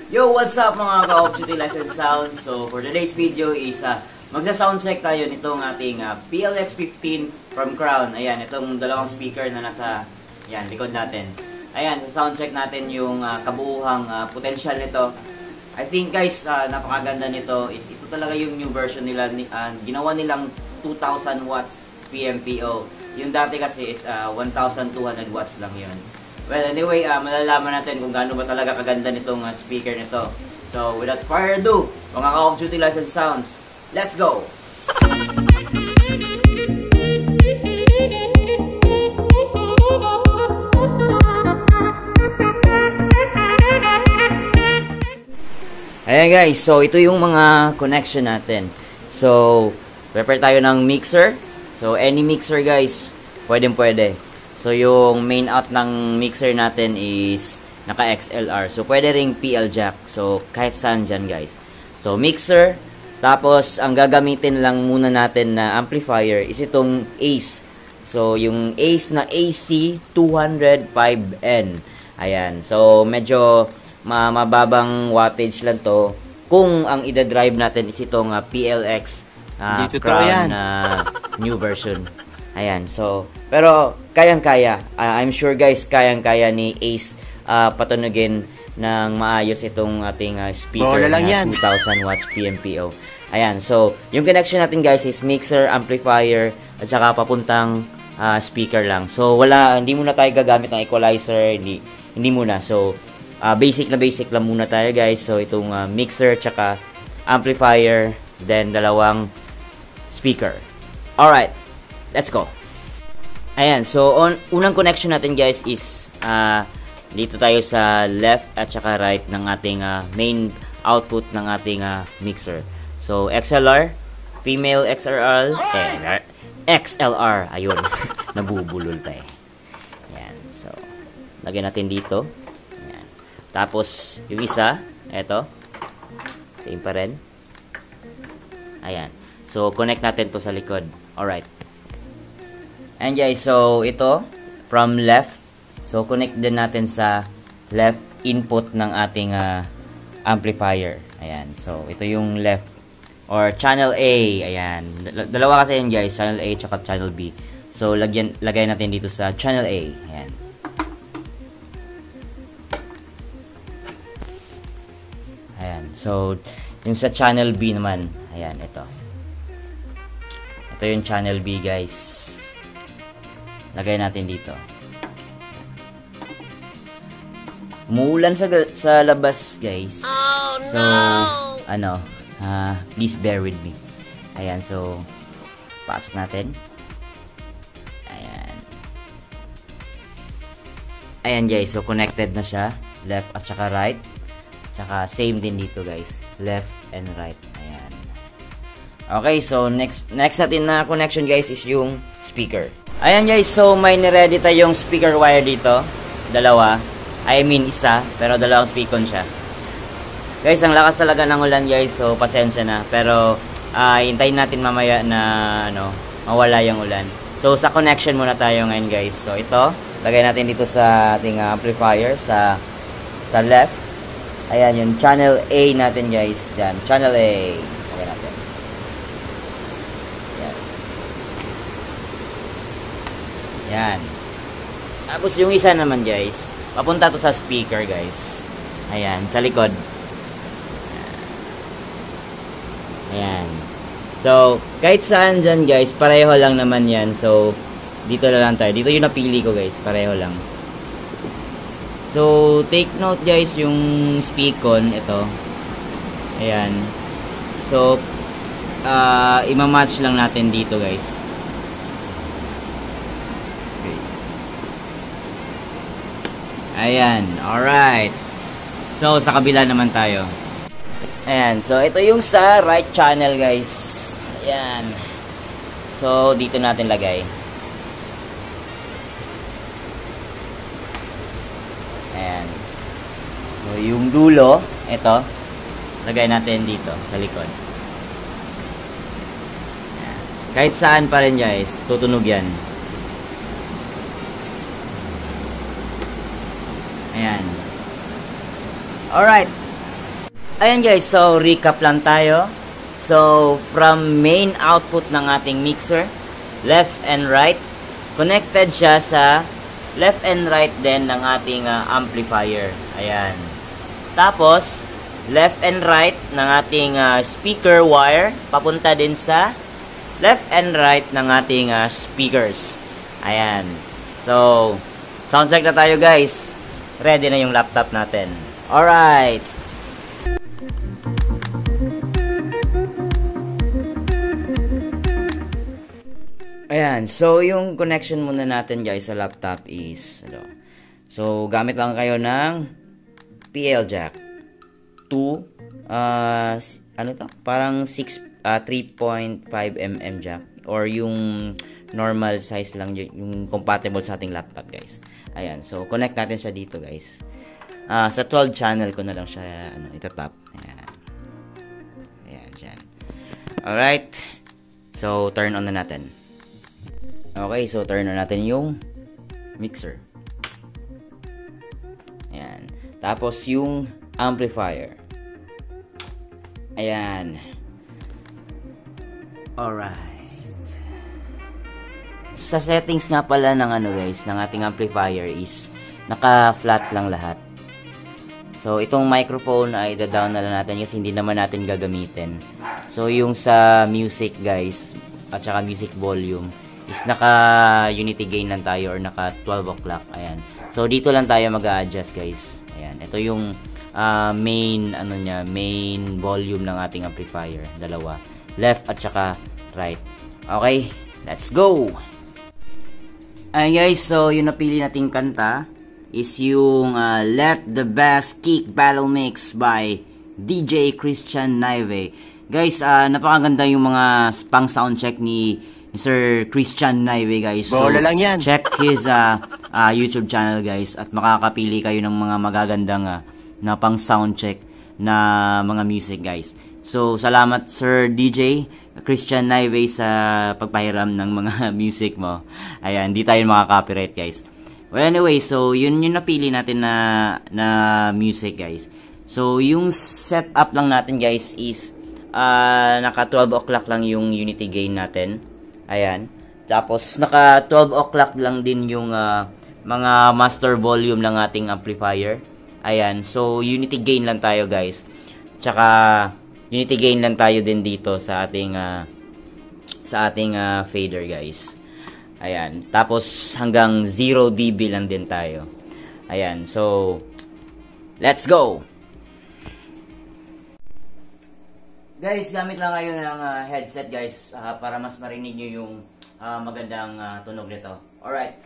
Yo, what's up mga ka-Off Duty Lights and Sound? So, for today's video is magsa-soundcheck tayo nitong ating PLX15 from Crown. Ayan, itong dalawang speaker na nasa likod natin. Ayan, sa soundcheck natin yung kabuuhang potential nito. I think guys, napakaganda nito. Ito talaga yung new version nila. Ginawa nilang 2,000 watts PMPO. Yung dati kasi is 1,200 watts lang yun. Well, anyway, malalaman natin kung gaano ba talaga kaganda nitong speaker nito. So, without further ado, mga ka-Off Duty Lights and Sounds, let's go! Ayan guys, so ito yung mga connection natin. So, prepare tayo ng mixer. So, any mixer guys, pwede. So, yung main out ng mixer natin is naka-XLR. So, pwede ring PL jack. So, kahit saan dyan guys. So, mixer. Tapos, ang gagamitin lang muna natin na amplifier is itong Ace. So, yung Ace na AC205N. Ayan. So, medyo mababang wattage lang to kung ang ida-drive natin is itong PLX Crown new version. Ayan, so pero kayang-kaya. I'm sure guys, kayang-kaya ni Ace patunugin ng maayos itong ating speaker na 2,000 watts PMPO. Ayan, so yung connection natin guys is mixer, amplifier at saka papuntang speaker lang. So hindi muna tayo gagamit ng equalizer, hindi muna. So basic lang muna tayo guys. So itong mixer tsaka amplifier, then dalawang speaker. Alright, let's go. Ayan, so unang connection natin guys is dito tayo sa left at saka right ng ating main output ng ating mixer. So XLR, female XLR, ayun. Nabubulol pa eh. Ayan, so lagyan natin dito. Tapos, yung isa, eto, same pa rin. Ayan. So, connect natin to sa likod. Alright. And guys, so, ito, from left. So, connect din natin sa left input ng ating amplifier. Ayan. So, ito yung left or channel A. Ayan. Dalawa kasi yun guys, channel A tsaka channel B. So, lagay natin dito sa channel A. Ayan. So, yung sa channel B naman, ayan, ito. Ito yung channel B, guys. Lagay natin dito. Umuulan sa labas, guys. Oh, no! So, please bear with me. Ayan, so, pasok natin. Ayan. Ayan, guys. So, connected na siya. Left at saka right. Tsaka same din dito guys, left and right. Ayan. Okay, so next natin na connection guys is yung speaker. Ayan guys, so may niready tayong speaker wire dito. Dalawa. I mean isa, pero dalawang speaker siya. Guys, ang lakas talaga ng ulan guys, so pasensya na. Pero hintayin natin mamaya na mawala yung ulan. So sa connection muna tayo ngayon guys. So ito, lagay natin dito sa ating amplifier sa left. Ayan, yung channel A natin guys. Diyan, channel A. Okay natin. Yan. Yan. Tapos yung isa naman guys, papunta to sa speaker guys. Ayan, sa likod. Ayan. So, kahit saan dyan guys, pareho lang naman yan. So, dito na lang tayo. Dito yung napili ko guys, pareho lang. So, take note guys, yung speakon, ito. Ayan. So, ima-match lang natin dito guys. Okay. Ayan, alright. So, sa kabila naman tayo. Ayan, so ito yung sa right channel guys. Ayan. So, dito natin lagay. Ayan. So, yung dulo, ito, lagay natin dito, sa likod. Ayan. Kahit saan pa rin guys, tutunog yan. Ayan. Alright. Ayan guys, so recap lang tayo. So from main output ng ating mixer, left and right, connected siya sa left and right din ng ating amplifier. Ayan. Tapos left and right ng ating speaker wire papunta din sa left and right ng ating speakers. Ayan. So sound check na tayo guys. Ready na yung laptop natin. Alright. Ayan, so yung connection muna natin guys sa laptop is so gamit lang kayo ng PL jack 2 ano to? Parang 3.5 mm jack or yung normal size lang yung compatible sa ating laptop guys. Ayan, so connect natin siya dito guys. Sa 12 channel ko na lang siya itatap. Ayan. Ayan, dyan. Alright. So turn on na natin. Okay, so turn on natin yung mixer. Ayan. Tapos yung amplifier. Ayan. Alright. Sa settings nga pala ng guys, ng ating amplifier is naka-flat lang lahat. So itong microphone ay da-down na lang natin kasi hindi naman natin gagamitin. So yung sa music guys, at saka music volume is naka unity gain lang tayo or naka 12 o'clock. Ayan. So dito lang tayo mag-a-adjust guys. Ayan. Ito yung main main volume ng ating amplifier. Dalawa. Left at saka right. Okay. Let's go. Ayan guys. So yung napili nating kanta is yung Let the Bass Kick Battle Mix by DJ Christian Naive. Guys, napakaganda yung mga pang soundcheck ni Sir Christian Naive guys. So, lang yan. Check his YouTube channel guys at makakapili kayo ng mga magagandang na pang soundcheck na mga music guys. So, salamat Sir DJ Christian Naive sa pagpahiram ng mga music mo. Ayan, hindi tayo makaka-copyright guys. Well, anyway, so yun yung napili natin na music guys. So, yung setup lang natin guys is naka 12 o'clock lang yung unity gain natin. Ayan. Tapos, naka 12 o'clock lang din yung mga master volume ng ating amplifier. Ayan. So, unity gain lang tayo, guys. Tsaka, unity gain lang tayo din dito sa ating fader, guys. Ayan. Tapos, hanggang 0 dB lang din tayo. Ayan. So, let's go! Guys, gamit lang kayo ng headset guys para mas marinig nyo yung magandang tunog nito. Alright.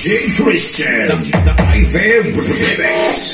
DJ Christian, the Naive Remix.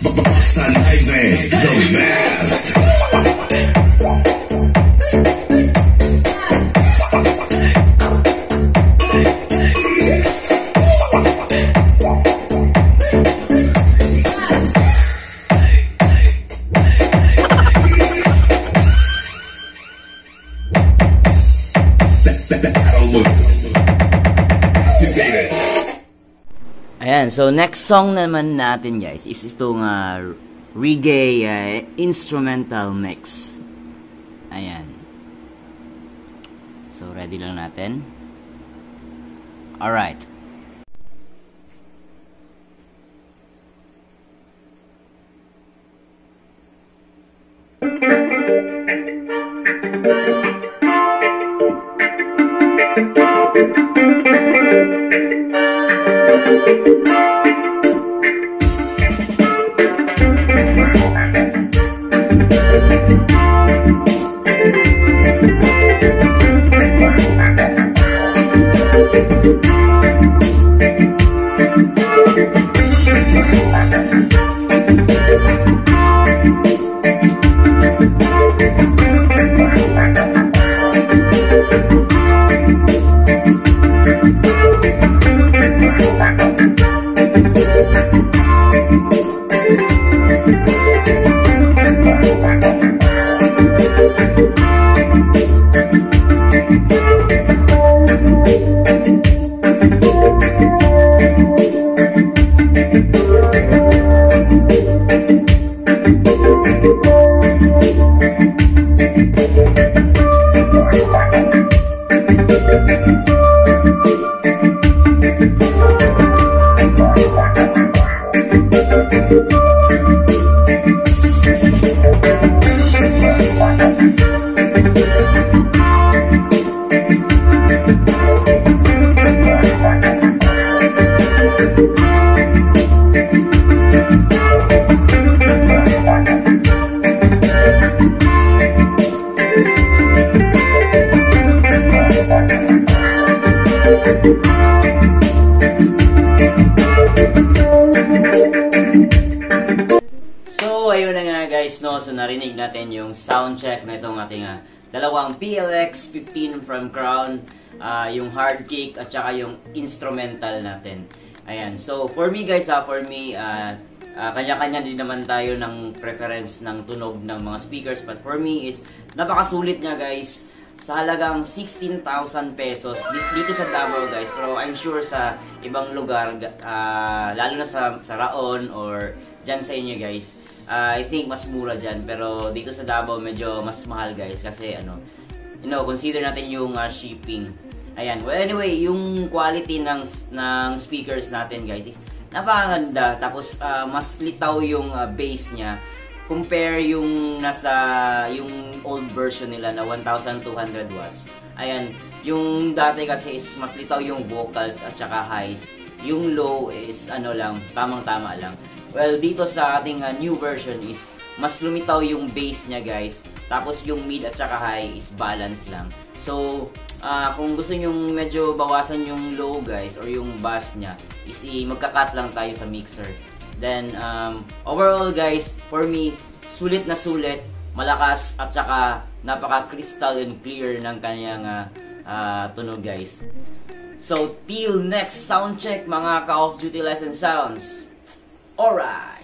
Basta Naive, the best. Ayan, so next song naman natin guys is itong reggae instrumental mix. Ayan. So ready lang natin. Alright. So, ayun na nga guys, no? So, narinig natin yung sound check na itong ating dalawang PLX 15 from Crown, yung hard kick at saka yung instrumental natin. Ayan. So, for me guys, kanya-kanya din naman tayo ng preference ng tunog ng mga speakers. But for me is, napakasulit niya guys. Sa halagang 16,000 pesos dito sa Davao guys. Pero I'm sure sa ibang lugar, lalo na sa Raon or dyan sa inyo guys, I think mas mura dyan. Pero dito sa Davao medyo mas mahal guys. Kasi consider natin yung shipping. Ayan. Well anyway, yung quality ng speakers natin guys is napakaganda. Tapos mas litaw yung bass niya. Compare yung yung old version nila na 1,200 watts. Ayan, yung dati kasi is mas litaw yung vocals at saka highs. Yung low is tamang-tama lang. Well, dito sa ating new version is mas lumitaw yung bass niya guys. Tapos yung mid at saka high is balance lang. So, kung gusto nyo medyo bawasan yung low guys or yung bass niya, is magka-cut lang tayo sa mixer. Then, overall guys, for me, sulit na sulit, malakas, at saka napaka-crystal and clear ng kanyang tunog guys. So, till next sound check mga Ka-Off Duty Lesson Sounds. Alright!